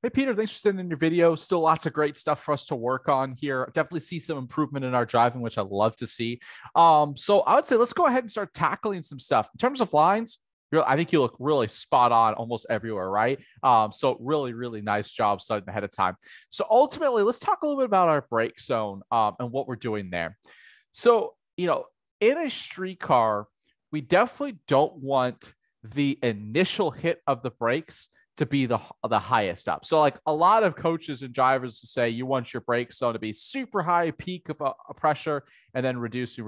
Hey, Peter, thanks for sending in your video. Still lots of great stuff for us to work on here. Definitely see some improvement in our driving, which I love to see. So I would say let's go ahead and start tackling some stuff. In terms of lines, I think you look really spot on almost everywhere, right? So really, really nice job starting ahead of time. So ultimately, let's talk a little bit about our brake zone and what we're doing there. So, in a street car, we definitely don't want the initial hit of the brakes to be the highest up. So like a lot of coaches and drivers say you want your brake zone to be super high peak of a pressure and then reducing.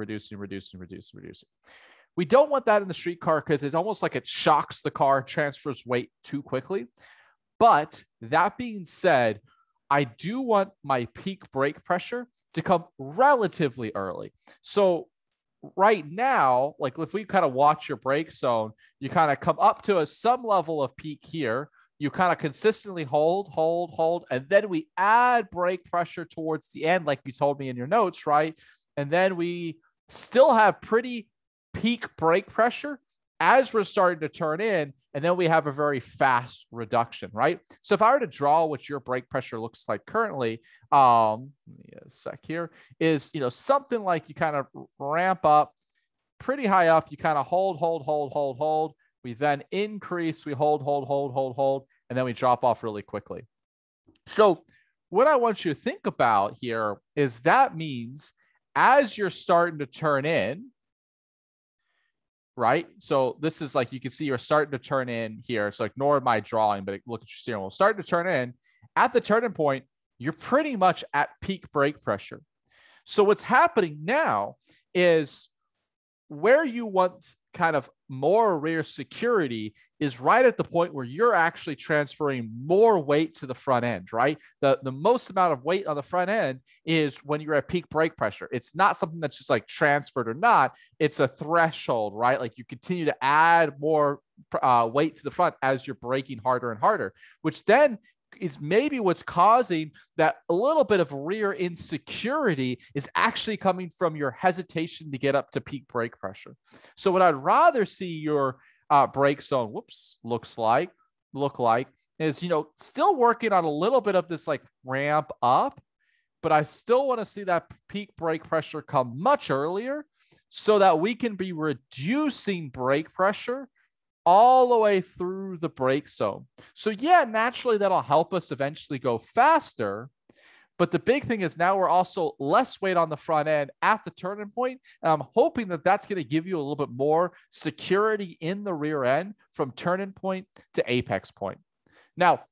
We don't want that in the street car because it's almost like it shocks the car, transfers weight too quickly. But that being said, I do want my peak brake pressure to come relatively early. So right now, like if we kind of watch your brake zone, you kind of come up to some level of peak here. You kind of consistently hold, and then we add brake pressure towards the end, like you told me in your notes, right? And then we still have pretty peak brake pressure as we're starting to turn in, and then we have a very fast reduction, right? So if I were to draw what your brake pressure looks like currently, a sec here, is something like you kind of ramp up pretty high up, you kind of hold. We then increase, we hold, and then we drop off really quickly. So what I want you to think about here is that means as you're starting to turn in, right? So this is like, you can see you're starting to turn in here. So ignore my drawing, but look at your steering wheel. Starting to turn in. At the turning point, you're pretty much at peak brake pressure. So what's happening now is where you want kind of more rear security is right at the point where you're actually transferring more weight to the front end, right? The most amount of weight on the front end is when you're at peak brake pressure. It's not something that's just like transferred or not. It's a threshold, right? Like you continue to add more weight to the front as you're braking harder and harder, which then is maybe what's causing that a little bit of rear insecurity is actually coming from your hesitation to get up to peak brake pressure. So what I'd rather see your brake zone, look like is, still working on a little bit of this like ramp up, but I still want to see that peak brake pressure come much earlier so that we can be reducing brake pressure all the way through the brake zone. So yeah, naturally that'll help us eventually go faster. But the big thing is now we're also less weight on the front end at the turning point. And I'm hoping that that's going to give you a little bit more security in the rear end from turning point to apex point. Now,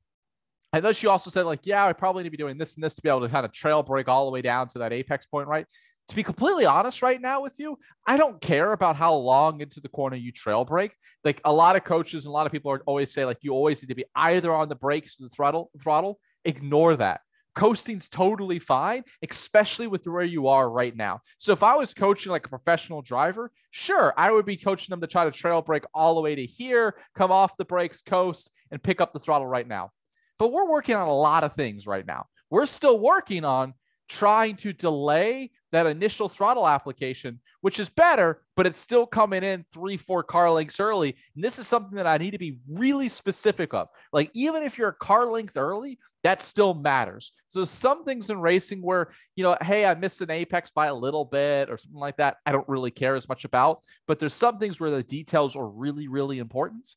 I know she also said like, yeah, I probably need to be doing this and this to be able to kind of trail brake all the way down to that apex point, right? To be completely honest right now with you, I don't care about how long into the corner you trail brake. Like a lot of coaches and a lot of people always say like you always need to be either on the brakes or the throttle. Ignore that. Coasting's totally fine, especially with where you are right now. So if I was coaching like a professional driver, sure, I would be coaching them to try to trail brake all the way to here, come off the brakes, coast, and pick up the throttle right now. But we're working on a lot of things right now. We're still working on trying to delay that initial throttle application, which is better, but it's still coming in 3-4 car lengths early. And this is something that I need to be really specific of. Like, even if you're a car length early, that still matters. So some things in racing where, hey, I missed an apex by a little bit or something like that, I don't really care as much about. But there's some things where the details are really, really important.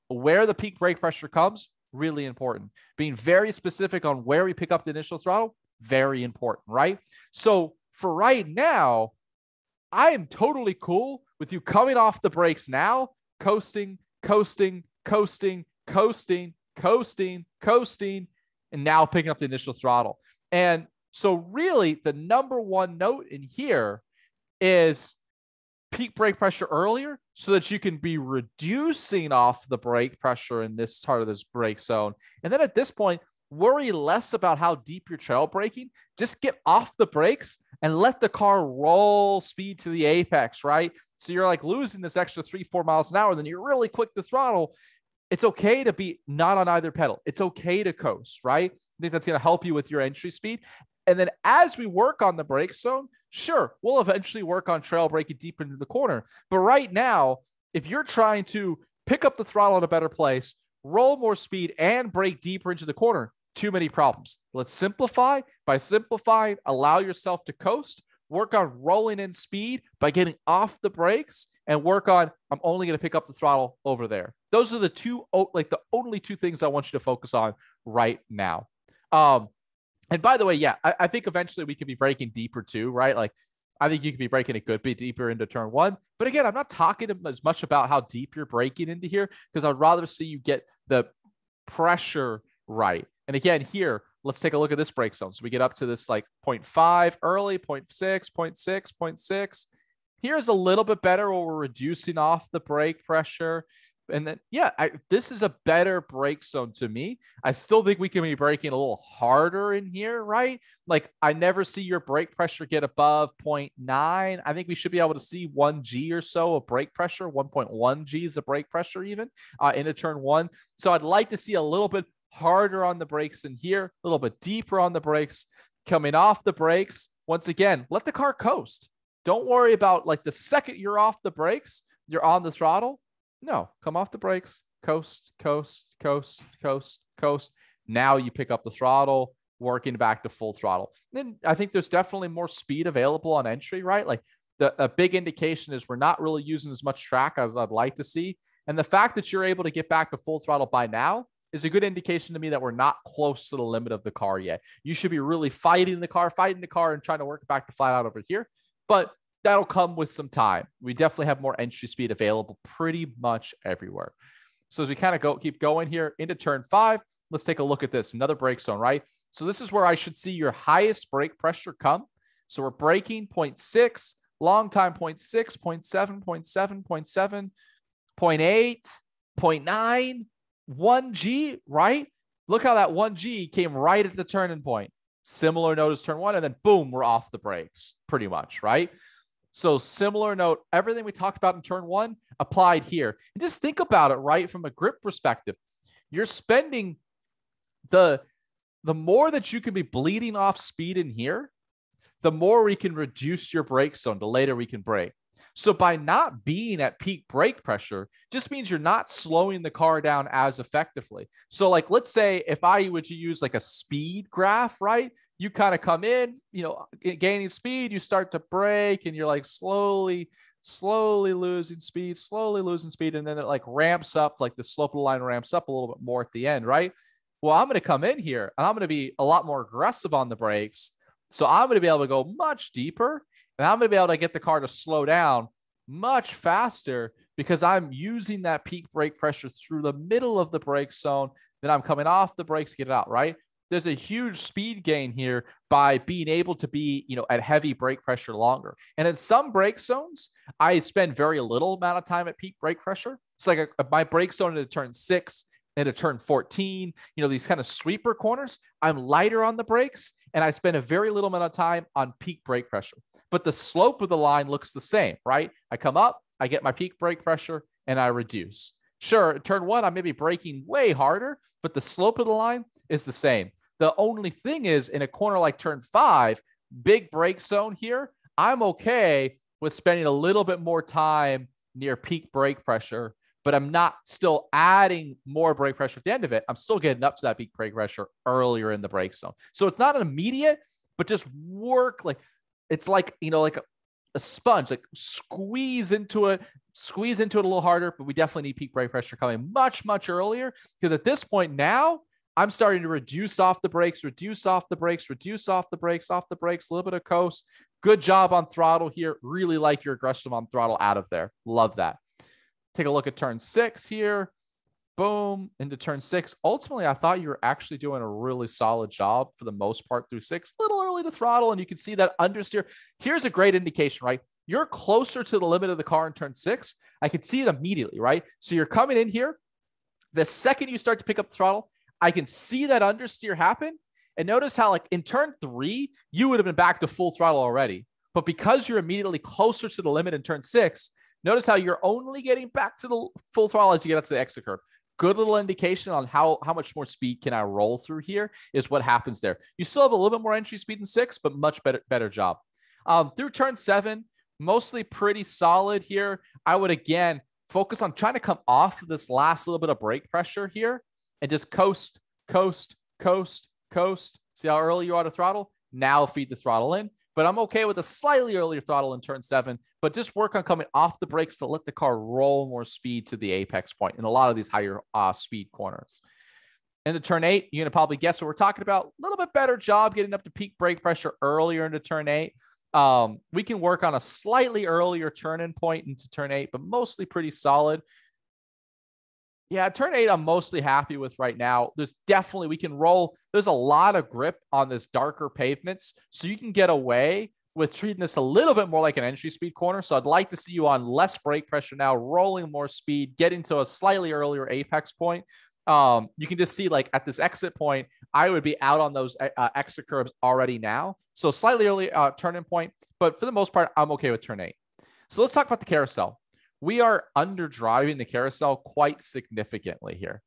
Where the peak brake pressure comes, really important. Being very specific on where we pick up the initial throttle, very important, right? So for right now, I am totally cool with you coming off the brakes now, coasting, and now picking up the initial throttle. And so really the number one note in here is peak brake pressure earlier so that you can be reducing off the brake pressure in this part of this brake zone. And then at this point, worry less about how deep you're trail braking. Just get off the brakes and let the car roll speed to the apex, right? So you're like losing this extra 3-4 miles an hour, then you're really quick to throttle. It's okay to be not on either pedal. It's okay to coast, right? I think that's going to help you with your entry speed. And then as we work on the brake zone, sure, we'll eventually work on trail braking deeper into the corner. But right now, if you're trying to pick up the throttle in a better place, roll more speed, and brake deeper into the corner, too many problems. Let's simplify. By simplifying, allow yourself to coast, work on rolling in speed by getting off the brakes, and work on, I'm only going to pick up the throttle over there. Those are the only two things I want you to focus on right now. And by the way, yeah, I think eventually we could be braking deeper too, right? Like, I think you could be braking a good bit deeper into turn one. But again, I'm not talking as much about how deep you're braking into here, because I'd rather see you get the pressure right. And again, here, let's take a look at this brake zone. So we get up to this like 0.5 early, 0.6, 0.6, 0.6. Here's a little bit better where we're reducing off the brake pressure. And then, yeah, this is a better brake zone to me. I still think we can be braking a little harder in here, right? Like, I never see your brake pressure get above 0.9. I think we should be able to see 1 G or so of brake pressure, 1.1 G's of brake pressure even into turn one. So I'd like to see a little bit harder on the brakes in here, a little bit deeper on the brakes. Coming off the brakes, once again, let the car coast. Don't worry about, like, the second you're off the brakes, you're on the throttle. No, come off the brakes, coast, coast, coast, coast, coast. Now you pick up the throttle, working back to full throttle. Then I think there's definitely more speed available on entry, right? Like, a big indication is we're not really using as much track as I'd like to see. And the fact that you're able to get back to full throttle by now is a good indication to me that we're not close to the limit of the car yet. You should be really fighting the car and trying to work back to flat out over here. But that'll come with some time. We definitely have more entry speed available pretty much everywhere. So as we kind of keep going here into turn 5, let's take a look at this. Another brake zone, right? So this is where I should see your highest brake pressure come. So we're braking 0.6, long time 0.6, 0.7, 0.7, 0.7, 0.8, 0.9, 1 G, right? Look how that 1 G came right at the turning point. Similar note as turn 1, and then boom, we're off the brakes pretty much, right? So similar note, everything we talked about in turn 1 applied here. And just think about it, right? From a grip perspective, you're spending the more that you can be bleeding off speed in here, the more we can reduce your brake zone, the later we can brake. So by not being at peak brake pressure, just means you're not slowing the car down as effectively. So like, let's say if I were to use like a speed graph, right? You kind of come in, gaining speed, you start to brake and you're like slowly losing speed. And then it like ramps up, like the slope of the line ramps up a little bit more at the end, right? Well, I'm going to come in here and I'm going to be a lot more aggressive on the brakes. So I'm going to be able to go much deeper. And I'm going to be able to get the car to slow down much faster because I'm using that peak brake pressure through the middle of the brake zone. Then I'm coming off the brakes to get it out, right? There's a huge speed gain here by being able to be, at heavy brake pressure longer. And in some brake zones, I spend very little amount of time at peak brake pressure. It's like my brake zone into turn 6, into turn 14, these kind of sweeper corners, I'm lighter on the brakes and I spend a very little amount of time on peak brake pressure. But the slope of the line looks the same, right? I come up, I get my peak brake pressure and I reduce. Sure, turn 1, I may be braking way harder, but the slope of the line is the same. The only thing is in a corner like turn 5, big brake zone here, I'm okay with spending a little bit more time near peak brake pressure, but I'm not still adding more brake pressure at the end of it. I'm still getting up to that peak brake pressure earlier in the brake zone. So it's not an immediate, but just work like, it's like, like a sponge, like squeeze into it a little harder, but we definitely need peak brake pressure coming much, much earlier. Because at this point now, I'm starting to reduce off the brakes, a little bit of coast. Good job on throttle here. Really like your aggression on throttle out of there. Love that. Take a look at turn 6 here. Boom, into turn 6. Ultimately, I thought you were actually doing a really solid job for the most part through 6. A little early to throttle, and you can see that understeer. Here's a great indication, right? You're closer to the limit of the car in turn 6. I can see it immediately, right? So you're coming in here. The second you start to pick up the throttle, I can see that understeer happen. And notice how, like, in turn 3, you would have been back to full throttle already. But because you're immediately closer to the limit in turn 6, notice how you're only getting back to the full throttle as you get up to the exit curve. Good little indication on how much more speed can I roll through here is what happens there. You still have a little bit more entry speed in 6, but much better job. Through turn 7, mostly pretty solid here. I would, again, focus on trying to come off of this last little bit of brake pressure here and just coast, coast, coast. See how early you are to throttle? Now feed the throttle in. But I'm okay with a slightly earlier throttle in turn 7, but just work on coming off the brakes to let the car roll more speed to the apex point in a lot of these higher speed corners. In the turn 8, you're going to probably guess what we're talking about. A little bit better job getting up to peak brake pressure earlier into turn 8. We can work on a slightly earlier turn-in point into turn 8, but mostly pretty solid. Yeah, turn 8, I'm mostly happy with right now. There's definitely, we can roll. There's a lot of grip on this darker pavements, so you can get away with treating this a little bit more like an entry speed corner. So I'd like to see you on less brake pressure now, rolling more speed, getting to a slightly earlier apex point. You can just see like at this exit point, I would be out on those exit curbs already now. So slightly early turn-in point, but for the most part, I'm okay with turn 8. So let's talk about the carousel. We are underdriving the carousel quite significantly here.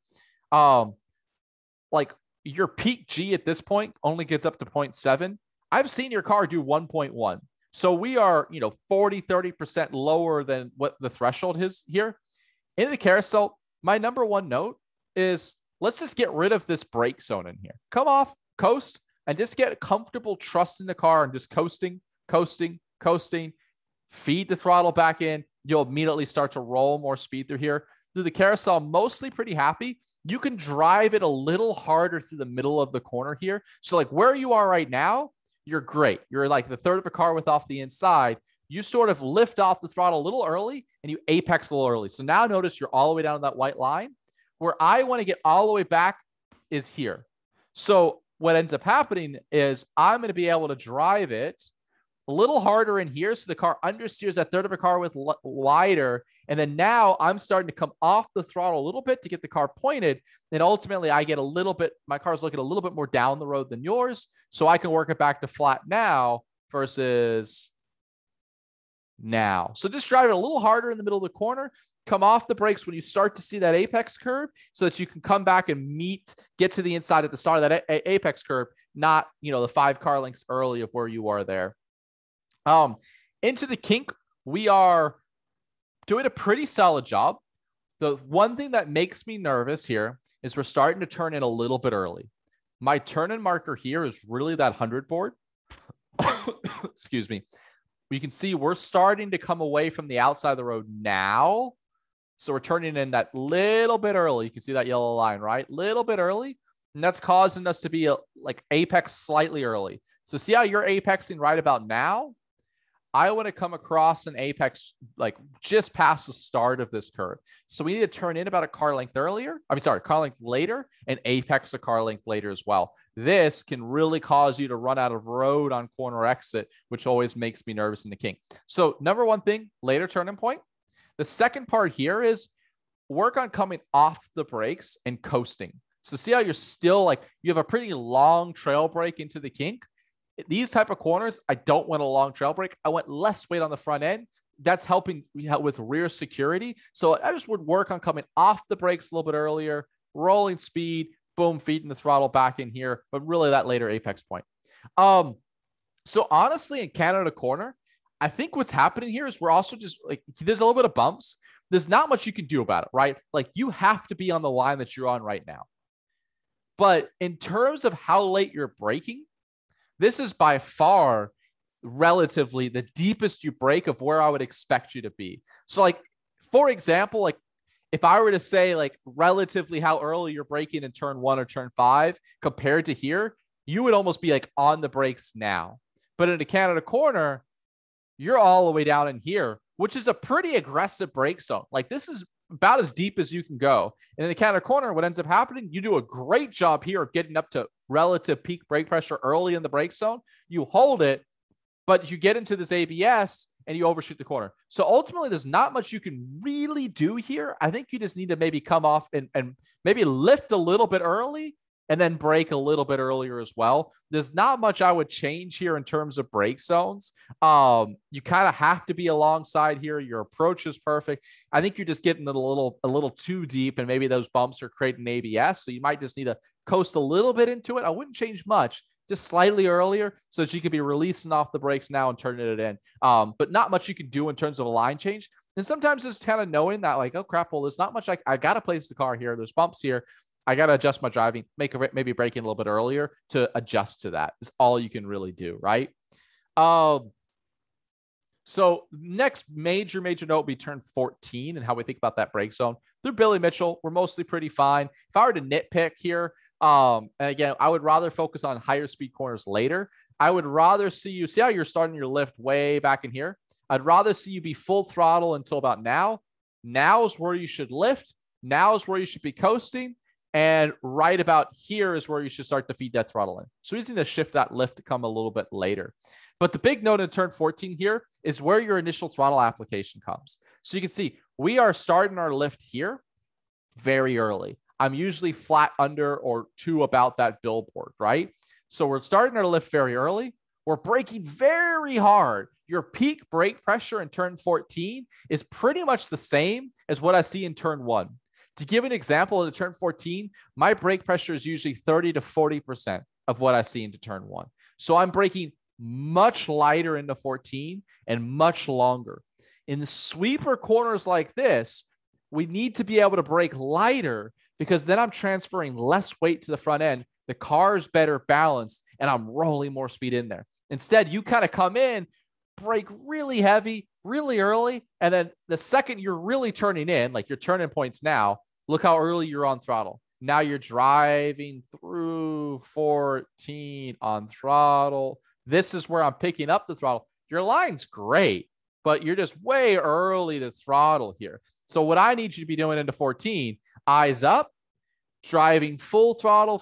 Like your peak G at this point only gets up to 0.7. I've seen your car do 1.1. So we are, 40, 30% lower than what the threshold is here. In the carousel, my number one note is let's just get rid of this brake zone in here. Come off, coast, and just get comfortable trusting the car and just coasting, coasting, coasting. Feed the throttle back in. You'll immediately start to roll more speed through here. Through the carousel, mostly pretty happy. You can drive it a little harder through the middle of the corner here. So like where you are right now, you're great. You're like the third of a car with off the inside. You sort of lift off the throttle a little early and you apex a little early. So now notice you're all the way down to that white line. Where I want to get all the way back is here. So what ends up happening is I'm going to be able to drive it a little harder in here. So the car understeers that third of a car with wider. And then now I'm starting to come off the throttle a little bit to get the car pointed. And ultimately I get a little bit, my car's looking a little bit more down the road than yours. So I can work it back to flat now versus now. So just drive it a little harder in the middle of the corner. Come off the brakes when you start to see that apex curve so that you can come back and get to the inside at the start of that apex curve, not, the 5 car lengths early of where you are there. Into the kink, we are doing a pretty solid job. The one thing that makes me nervous here is we're starting to turn in a little bit early. My turn-in marker here is really that 100 board. Excuse me. You can see we're starting to come away from the outside of the road now. So we're turning in that little bit early. You can see that yellow line, right? Little bit early. And that's causing us to be like apex slightly early. So see how you're apexing right about now? I want to come across an apex like just past the start of this curve. So we need to turn in about a car length earlier. Car length later and apex a car length later as well. This can really cause you to run out of road on corner exit, which always makes me nervous in the kink. So number one thing, later turn-in point. The second part here is work on coming off the brakes and coasting. So see how you're still you have a pretty long trail brake into the kink. These type of corners, I don't want a long trail brake. I want less weight on the front end. That's helping with rear security. So I just would work on coming off the brakes a little bit earlier, rolling speed, boom, feeding the throttle back in here, but really that later apex point. So honestly, in Canada corner, I think what's happening here is we're also just there's a little bit of bumps. There's not much you can do about it, right? Like you have to be on the line that you're on right now. But in terms of how late you're braking, this is by far relatively the deepest you brake of where I would expect you to be. So for example, if I were to say relatively how early you're braking in turn 1 or turn 5 compared to here, you would almost be on the brakes now. But in the Canada corner, you're all the way down in here, which is a pretty aggressive brake zone. This is about as deep as you can go. And in the Canada corner, what ends up happening, you do a great job here of getting up to relative peak brake pressure early in the brake zone. You hold it, but you get into this ABS and you overshoot the corner. So ultimately, there's not much you can really do here. I think you just need to maybe come off and maybe lift a little bit early and then brake a little bit earlier as well. There's not much I would change here in terms of brake zones. You kind of have to be alongside here. Your approach is perfect. I think you're just getting it a little too deep, and maybe those bumps are creating ABS. So you might just need to coast a little bit into it. I wouldn't change much, just slightly earlier so that you could be releasing off the brakes now and turning it in. But not much you can do in terms of a line change. And sometimes just kind of knowing that oh crap, well, there's not much I got to place the car here. There's bumps here. I got to adjust my driving, maybe braking a little bit earlier to adjust to that. Is all you can really do, right? So next major note will be turn 14 and how we think about that brake zone. Through Billy Mitchell, we're mostly pretty fine. If I were to nitpick here, and again, I would rather focus on higher speed corners later. I would rather see how you're starting your lift way back in here. I'd rather see you be full throttle until about now. Now's where you should lift. Now's where you should be coasting. And right about here is where you should start to feed that throttle in. So using the shift that lift to come a little bit later. But the big note in turn 14 here is where your initial throttle application comes. So you can see we are starting our lift here very early. I'm usually flat under or to about that billboard, right? So we're starting our lift very early. We're braking very hard. Your peak brake pressure in turn 14 is pretty much the same as what I see in turn 1. To give an example, in turn 14, my brake pressure is usually 30 to 40% of what I see into turn 1. So I'm braking much lighter into 14 and much longer. In the sweeper corners like this, we need to be able to brake lighter because then I'm transferring less weight to the front end. The car's better balanced and I'm rolling more speed in there. Instead, you kind of come in, brake really heavy, really early. And then the second you're really turning in, like your turning points now, look how early you're on throttle. Now you're driving through 14 on throttle. This is where I'm picking up the throttle. Your line's great, but you're just way early to throttle here. So what I need you to be doing into 14, eyes up, driving full throttle,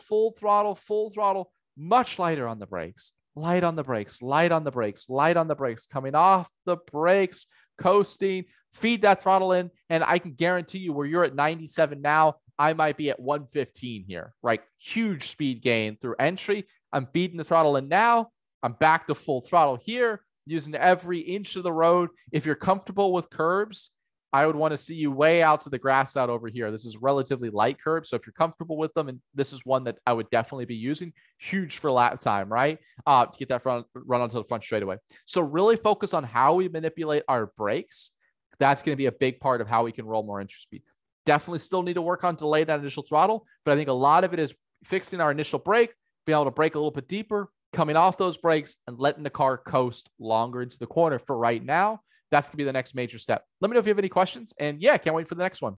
much lighter on the brakes, light on the brakes, light on the brakes, light on the brakes, coming off the brakes, coasting, feed that throttle in. And I can guarantee you where you're at 97 now, I might be at 115 here, right? Huge speed gain through entry. I'm feeding the throttle in now. I'm back to full throttle here, using every inch of the road. If you're comfortable with curbs, I would want to see you way out to the grass out over here. This is relatively light curb. So if you're comfortable with them, and this is one that I would definitely be using, huge for lap time, right? To get that run onto the front straightaway. So really focus on how we manipulate our brakes. That's going to be a big part of how we can roll more entry speed. Definitely still need to work on delay that initial throttle, but I think a lot of it is fixing our initial brake, being able to brake a little bit deeper, coming off those brakes and letting the car coast longer into the corner for right now. That's going to be the next major step. Let me know if you have any questions. And yeah, can't wait for the next one.